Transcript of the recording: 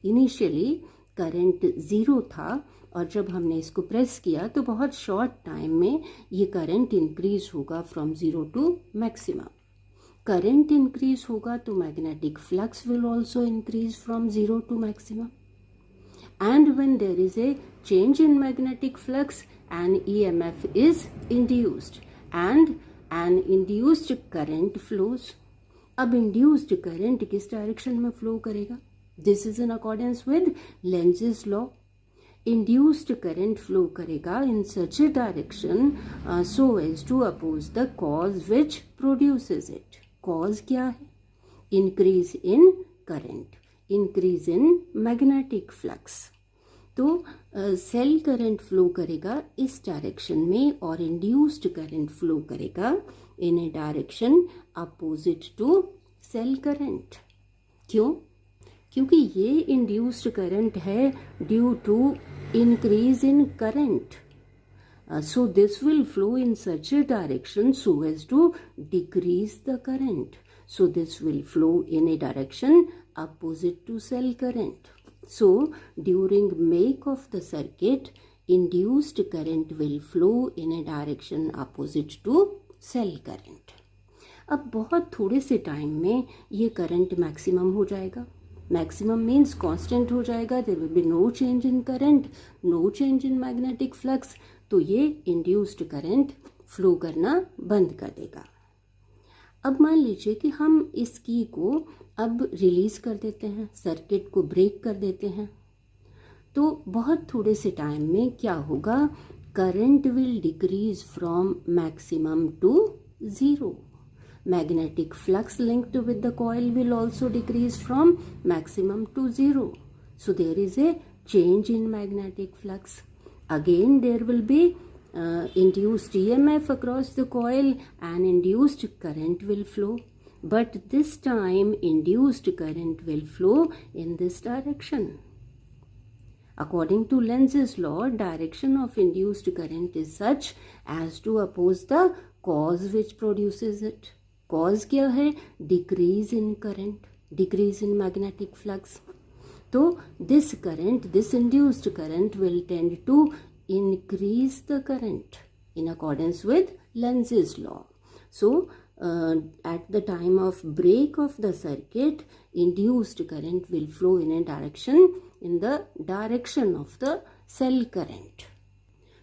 Initially current 0 था और जब हमने इसको प्रेस किया तो बहुत शॉर्ट टाइम में ये करंट इंक्रीज होगा from 0 to maximum. Current increase होगा तो magnetic flux will also increase from 0 to maximum. And when there is a change in magnetic flux, an EMF is induced and an induced current flows. अब induced current किस direction में flow करेगा? This is in accordance with Lenz's law. Induced current flow करेगा in such a direction so as to oppose the cause which produces it. Cause क्या है? Increase in current, increase in magnetic flux. तो cell current flow करेगा इस direction में और induced current flow करेगा in a direction opposite to cell current. क्यों? क्योंकि ये इंड्यूस्ड करंट है due to increase in current. So this will flow in such a direction so as to decrease the current. So this will flow in a direction opposite to cell current. So during make of the circuit, induced current will flow in a direction opposite to cell current. अब बहुत थोड़े से time में ये current maximum हो जाएगा. Maximum means constant हो जाएगा. There will be no change in current, no change in magnetic flux. तो ये इंड्यूस्ड करंट फ्लो करना बंद कर देगा. अब मान लीजिए कि हम इस की को अब रिलीज कर देते हैं, सर्किट को ब्रेक कर देते हैं. तो बहुत थोड़े से टाइम में क्या होगा? Current will decrease from maximum to 0. Magnetic flux linked with the coil will also decrease from maximum to 0. So there is a change in magnetic flux. Again there will be induced EMF across the coil and induced current will flow. But this time induced current will flow in this direction. According to Lenz's law, direction of induced current is such as to oppose the cause which produces it. Cause क्या है? Decrease in current, decrease in magnetic flux. तो this current, this induced current will tend to increase the current in accordance with Lenz's law. So at the time of break of the circuit, induced current will flow in a direction, in the direction of the cell current.